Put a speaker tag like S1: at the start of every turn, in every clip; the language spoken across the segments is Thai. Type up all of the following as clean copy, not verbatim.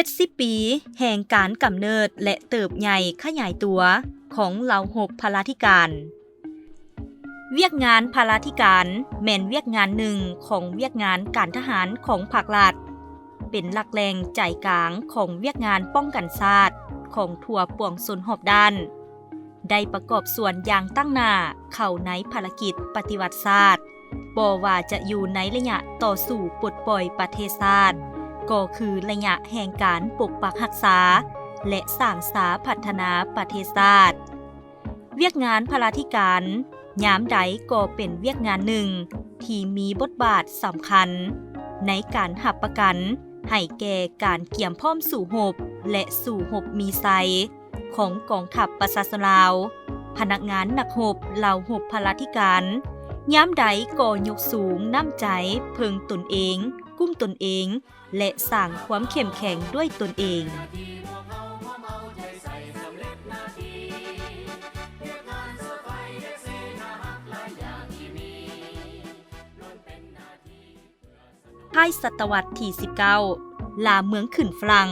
S1: 70 ปีแห่งการกำเนิดและเติบใหญ่ขยายตัวของเหล่าหบพลาธิการเวียกงานพลาธิการแม่นเวียกงานหนึ่งของเวียกงานการทหารของภาครัฐเป็นหลักแหล่งใจกลางของเวียกงานป้องกันชาติของทั่วปวงชนรอบด้านได้ประกอบส่วนอย่างตั้งหน้าเข้าในภารกิจปฏิวัติศาสตร์บ่ว่าจะอยู่ในระยะต่อสู้ปลดปล่อยประเทศชาติก็คือระยะแห่งการปกปักรักษาและสร้างสาพัฒนาประเทศชาติเวียกงานพลาธิการยามใดก็เป็นเวียกงานหนึ่งที่มีบทบาทสำคัญในการหับประกันให้แก่การเกี่ยมพร้อมสู่รบและสู่รบมีไซของกองทัพประชาชนลาวพนักงานนักรบเหล่ารบพลาธิการยามใดก็ยกสูงน้ำใจเพิ่งตนเองกุ้มตนเองและสร้างความเข้มแข็งด้วยตนเองท้ายศตวรรษที่19ลาเมืองขึ้นฝรั่ง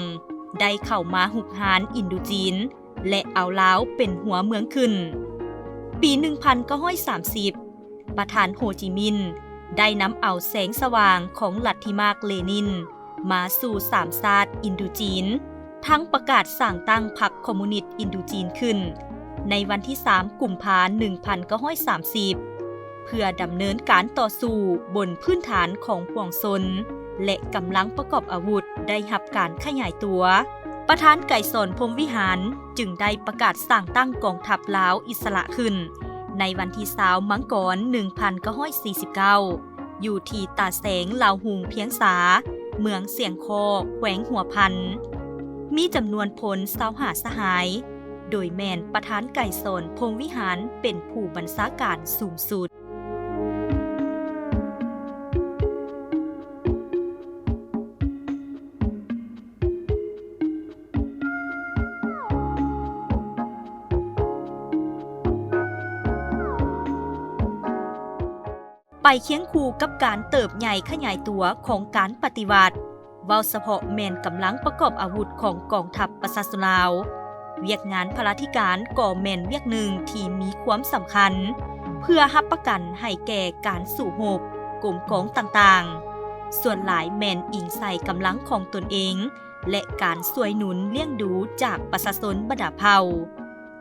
S1: ได้เข้ามาหุกหานอินโดจีนและเอาลาวเป็นหัวเมืองขึ้นปี1930ประธานโฮจิมินห์ได้นำเอาแสงสว่างของลัทธิมาร์กเลนินมาสู่สามชาติอินโดจีนทั้งประกาศสร้างตั้งพรรคคอมมิวนิสต์อินโดจีนขึ้นในวันที่3กุมภาพันธ์1930เพื่อดำเนินการต่อสู้บนพื้นฐานของปวงชนและกำลังประกอบอาวุธได้รับการขยายตัวประธานไกรสอนพรหมวิหารจึงได้ประกาศสร้างตั้งกองทัพลาวอิสระขึ้นในวันที่20มังกร1949อยู่ที่ตาแสงลาวหุงเพียงสาเมืองเสียงคอแขวงหัวพันมีจำนวนพล25สหายโดยแมนประธานไกรสอนพรหมวิหารเป็นผู้บัญชาการสูงสุดไปเคียงคู่กับการเติบใหญ่ขยายตัวของการปฏิวัติเว้าเฉพาะแม่นกำลังประกอบอาวุธของกองทัพประชาชนลาวเวียกงานพลาธิการก็แม่นเวียกหนึ่งที่มีความสำคัญเพื่อรับประกันให้แก่การสู่รบกรมกองต่างๆส่วนหลายแม่นอิงใส่กำลังของตนเองและการช่วยหนุนเลี้ยงดูจากประชาชนบรรดาเผ่า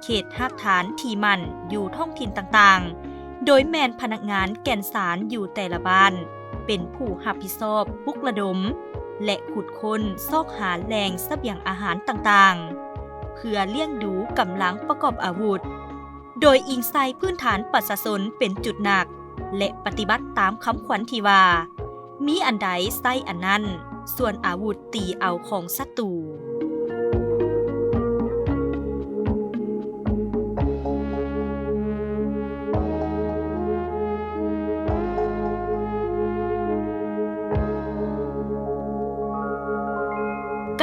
S1: เขตรากฐานที่มั่นอยู่ท้องถิ่นต่างๆโดยแมนพนักงานแก่นสารอยู่แต่ละบ้านเป็นผู้รับผิดชอบปลุกระดมและขุดค้นซอกหาแหล่งเสบียงอาหารต่างๆเพื่อเลี้ยงดูกำลังประกอบอาวุธโดยอิงใส่พื้นฐานประชาชนเป็นจุดหนักและปฏิบัติตามคำขวัญที่ว่ามีอันใดใส่อันนั้นส่วนอาวุธตีเอาของศัตรู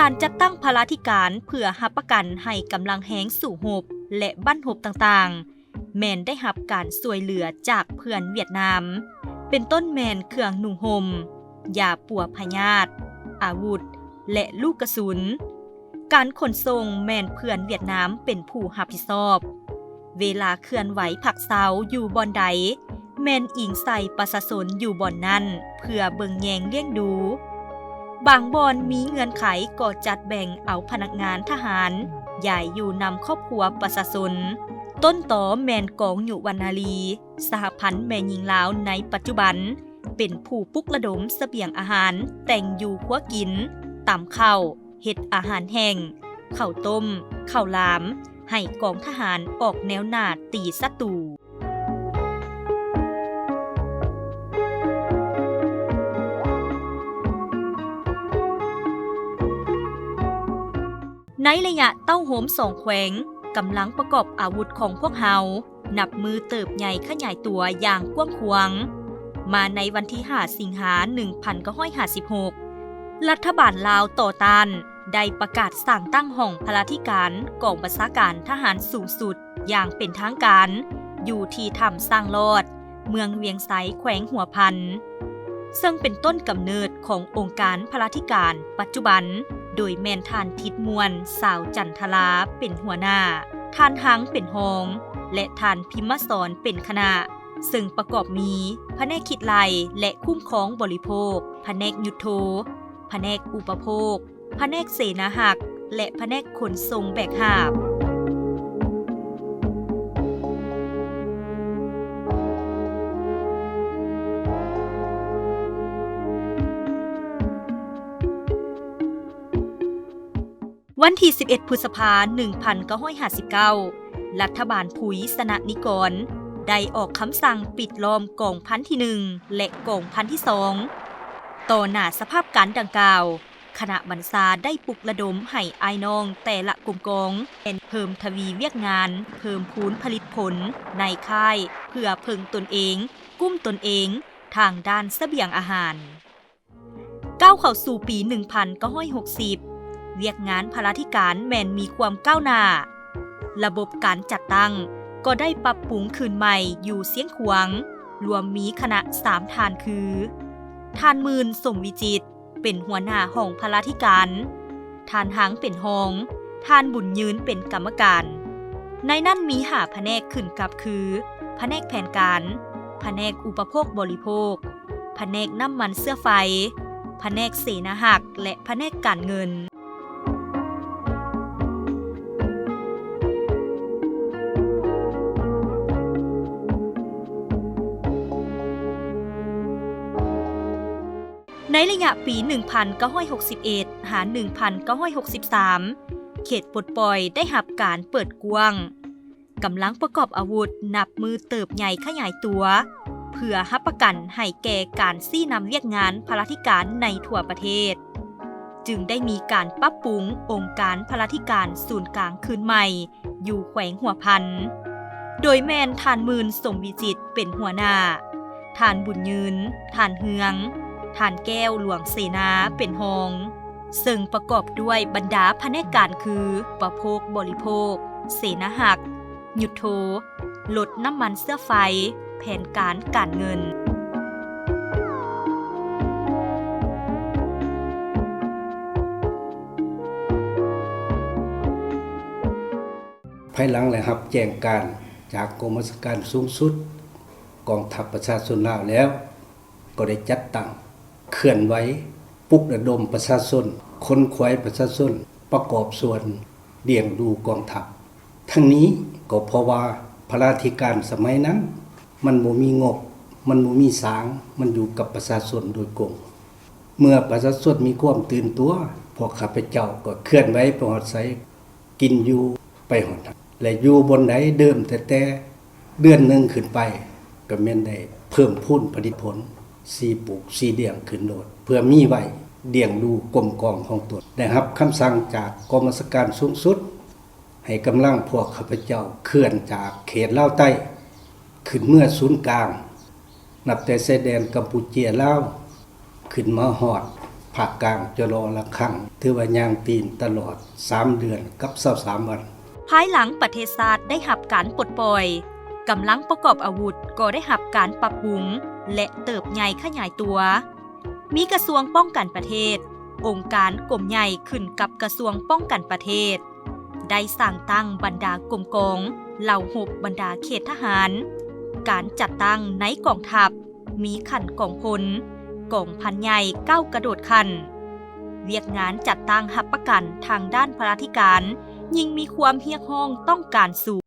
S1: การจัดตั้งพลาธิการเพื่อรับประกันให้กำลังแหงสู่รบและบั้นรบต่างๆแมนได้รับการช่วยเหลือจากเพื่อนเวียดนามเป็นต้นแมนเครื่องนุ่งห่มยาปัวพยาธิอาวุธและลูกกระสุนการขนส่งแมนเพื่อนเวียดนามเป็นผู้รับผิดชอบเวลาเคลื่อนไหวผักเซาอยู่บอนใดแมนอิงใส่ประชาชนอยู่บอนนั้นเพื่อเบิ่งแยงเลี้ยงดูบางบอนมีเงื่อนไขก็จัดแบ่งเอาพนักงานทหารใหญ่อยู่นำครอบครัวประชาชนต้นต่อแมนกองอยู่วรรณาลีสหพันธ์แม่หญิงลาวในปัจจุบันเป็นผู้ปลุกระดมเสบียงอาหารแต่งอยู่ครัวกินตำข้าวเฮ็ดอาหารแห้งข้าวต้มข้าวหลามให้กองทหารออกแนวหน้าตีศัตรูในระยะเต้าโหม2แขวงกำลังประกอบอาวุธของพวกเฮานับมือเติบใหญ่ขยายตัวอย่างกว้างขวางมาในวันที่5สิงหาคม1956รัฐบาลลาวต่อต้านได้ประกาศสั่งตั้งห้องพลาธิการกองบัญชาการทหารสูงสุดอย่างเป็นทางการอยู่ที่ถ้ำสร้างลอดเมืองเวียงไสแขวงหัวพันซึ่งเป็นต้นกำเนิดขององค์การพลาธิการปัจจุบัน โดยแม่นท่านทิดมวลสาวจันทราเป็นหัวหน้าท่านหังเป็นรองและท่านพิมพ์สอนเป็นคณะซึ่งประกอบมีแผนกคิดไลและคุ้มครองบริโภคแผนกยุทโธแผนกอุปโภคแผนกเสนาหักและแผนกขนส่งแบกหาบวันที่ 11 พฤษภาคม 1959 รัฐบาลผุยสนนิกรได้ออกคำสั่งปิดล้อมกองพันที่ 1 และกองพันที่ 2 ต่อหน้าสภาพการดังกล่าวคณะบัญชาได้ปลุกระดมให้อ้ายน้องแต่ละกลุ่มกองเพิ่มทวีเวียกงานเพิ่มพูนผลิตผลในค่ายเพื่อเพิ่งตนเองกุ้มตนเองทางด้านเสบียงอาหารก้าวเข้าสู่ปี 1960เวียกงานพลาธิการแม่นมีความก้าวหน้าระบบการจัดตั้งก็ได้ปรับปรุงคืนใหม่อยู่เสียงขวางรวมมีคณะ3 ท่านคือท่านมื่นสมวิจิตรเป็นหัวหน้าห้องพลาธิการท่านหังเป็นรองท่านบุญยืนเป็นกรรมการในนั้นมี5 แผนกขึ้นกับคือแผนกแผนการแผนกอุปโภคบริโภคแผนกน้ำมันเสื้อไฟแผนกเสนาหักและแผนกการเงินในระยะปี 1961 หา 1963 เขตปลดปล่อยได้รับการเปิดกว้างกำลังประกอบอาวุธนับมือเติบใหญ่ขยายตัวเพื่อรับประกันให้แก่การซี่นำเวียกงานพลาธิการในทั่วประเทศจึงได้มีการปรับปรุงองค์การพลาธิการศูนย์กลางคืนใหม่อยู่แขวงหัวพันโดยแม่นท่านมื่นสมวิจิตรเป็นหัวหน้าท่านบุญยืนท่านเฮืองท่านแก้วหลวงเสนาเป็นรองซึ่งประกอบด้วยบรรดาแผนกการคือประโภคบริโภคเสนาหักยุทโธลดน้ำมันเสื้อไฟแผนการเงิน
S2: ภายหลังเลยครับแจ้งการจากกรมบัญชาการสูงสุดกองทัพประชาชนลาวแล้วก็ได้จัดตั้งเคลื่อนไหวปลุกระดมประชาชนค้นคว้าประชาชนประกอบส่วนเลี้ยงดูกองทัพทั้งนี้ก็เพราะว่าพลาธิการสมัยนั้นมันบ่มีงบมันบ่มีสางมันอยู่กับประชาชนโดยตรงเมื่อประชาชนมีความตื่นตัวพวกข้าพเจ้าก็เคลื่อนไหวไปฮอดไสกินอยู่ไปฮอดและอยู่บนใดเดิมแต่เดือนนึงขึ้นไปก็แม่นได้เพิ่มพูนผลิตผล4 ปลูก4เลี้ยงขึ้นโลดเพื่อมีไว้เลี้ยงดูกรมกองของตนได้รับคำสั่งจากกรมบัญชาการสูงสุดให้กำลังพวกข้าพเจ้าเคลื่อนจากเขตลาวใต้ขึ้นเมื่อศูนย์กลางนับแต่ชายแดนกัมพูเชียลาวขึ้นมาฮอดภาคกลางจะรอละครั้งถือว่าย่างตีนตลอด3 เดือนกับ23 วัน
S1: ภายหลังประเทศชาติได้รับการปลดปล่อยกำลังประกอบอาวุธก็ได้รับการปรับปรุงและเติบใหญ่ขยายตัวมีกระทรวงป้องกันประเทศองค์การกรมใหญ่ขึ้นกับกระทรวงป้องกันประเทศได้สร้างตั้งบรรดากรมกองเหล่าหบบรรดาเขตทหารการจัดตั้งในกองทัพมีขันกองพลกองพันใหญ่9 กระโดดขันเวียกงานจัดตั้งหับประกันทางด้านพลาธิการยิ่งมีความเฮียกห้องต้องการสูง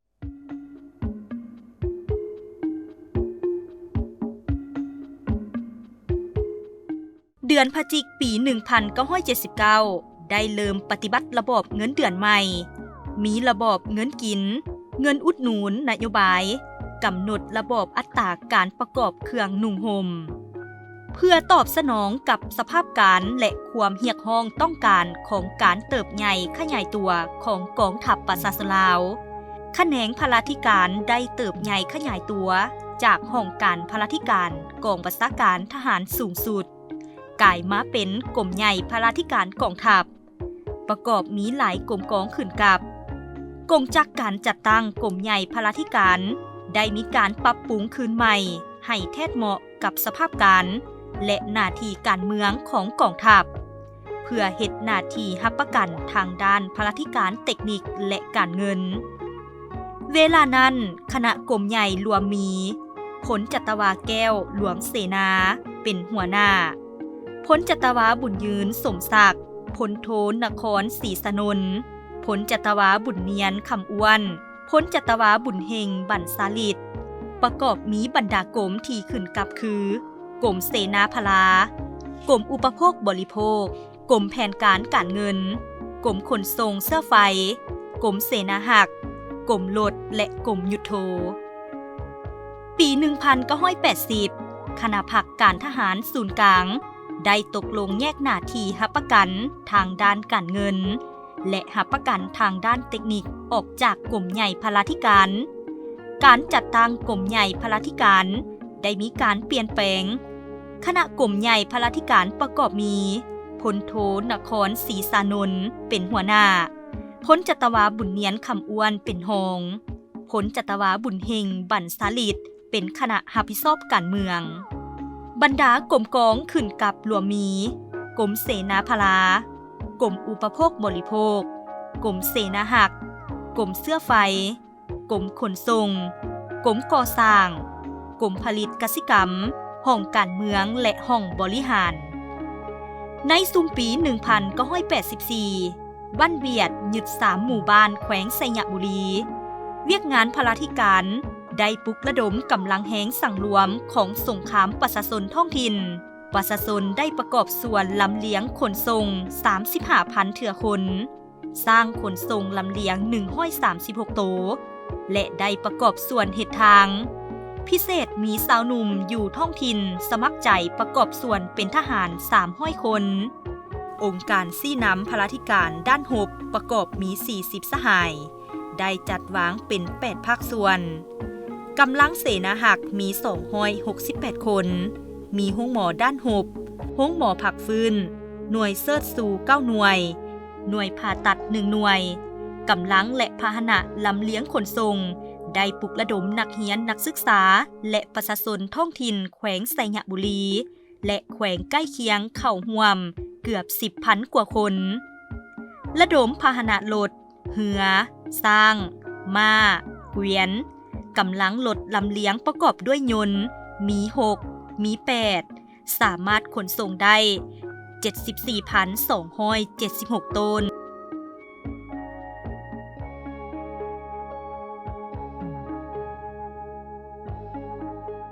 S1: เดือนพฤศจิกายนปี 1979 ได้เริ่มปฏิบัติระบบเงินเดือนใหม่มีระบบเงินกินเงินอุดหนุนนโยบายกำหนดระบบอัตราการประกอบเครื่องนุ่งห่มเพื่อตอบสนองกับสภาพการและความเฮียกห้องต้องการของการเติบใหญ่ขยายตัวของกองทัพประชาชนลาวแขนงพลาธิการได้เติบใหญ่ขยายตัวจากห้องการพลาธิการกองบัญชาการทหารสูงสุดกลายมาเป็นกรมใหญ่พลาธิการกองทัพประกอบมีหลายกรมกองขึ้นกับกงจักการจัดตั้งกรมใหญ่พลาธิการได้มีการปรับปรุงคืนใหม่ให้แทบเหมาะกับสภาพการและหน้าที่การเมืองของกองทัพ เพื่อเฮ็ดหน้าที่รับประกันทางด้านพลาธิการเทคนิคและการเงินเวลานั้นคณะกรมใหญ่รวมมีพลจัตวาแก้วหลวงเสนาเป็นหัวหน้าพลจัตวาบุญยืนสมศักดิ์พลโทนครศรีสนนท์พลจัตวาบุญเนียนคำอ้วนพลจัตวาบุญเฮงบั่นสาลิดประกอบมีบรรดากรมที่ขึ้นกับคือกรมเสนาพลากรมอุปโภคบริโภคกรมแผนการเงินกรมขนส่งเสื้อไฟกรมเสนาหักกรมรถและกรมยุทโธปี 1980 คณะพักการทหารศูนย์กลางได้ตกลงแยกหน้าที่รับประกันทางด้านการเงินและรับประกันทางด้านเทคนิคออกจากกรมใหญ่พลาธิการการจัดตั้งกรมใหญ่พลาธิการได้มีการเปลี่ยนแปลงคณะกรมใหญ่พลาธิการประกอบมีพลโทนครศรีสานนท์เป็นหัวหน้าพลจัตวาบุญเนียนคำอ้วนเป็นรองพลจัตวาบุญเฮงบั่นสาลิดเป็นคณะรับผิดชอบการเมืองบรรดากรมกองขึ้นกับรวมมีกรมเสนาพลากรมอุปโภคบริโภคกรมเสนาหักกรมเสื้อไฟกรมขนส่งกรมก่อสร้างกรมผลิตกสิกรรมห้องการเมืองและห้องบริหารในซุมปี 1984 วันเวียดยึด3หมู่บ้านแขวงไสยบุรีเวียกงานพลาธิการได้ปลุกระดมกำลังแหงสั่งรวมของสงครามประชาชนท้องถิ่นประชาชนได้ประกอบส่วนลำเลียงขนส่ง 35,000 เถื่อคนสร้างขนส่งลำเลียง136โตและได้ประกอบส่วนเหตุทางพิเศษมีสาวหนุ่มอยู่ท้องถิ่นสมัครใจประกอบส่วนเป็นทหาร300คนองค์การซี่น้ำพลาธิการด้านหบประกอบมี40สหายได้จัดวางเป็น8ภาคส่วนกำลังเสนาหักมี268คนมีห้องหมอด้านหบห้องหมอผักฟื้นหน่วยเซิร์ชซู9หน่วยหน่วยผ่าตัด1หน่วยกำลังและพาหนะลำเลี้ยงขนส่งได้ปลุกระดมนักเรียนนักศึกษาและประชาชนท้องถิ่นแขวงไสยบุรีและแขวงใกล้เคียงเข้าร่วมเกือบ 10,000 กว่าคนระดมพาหนะรถเรือสร้างม้าเกวียนกำลังรถลำเลียงประกอบด้วยยนต์มี6มี8สามารถขนส่งได้ 74,276 ตน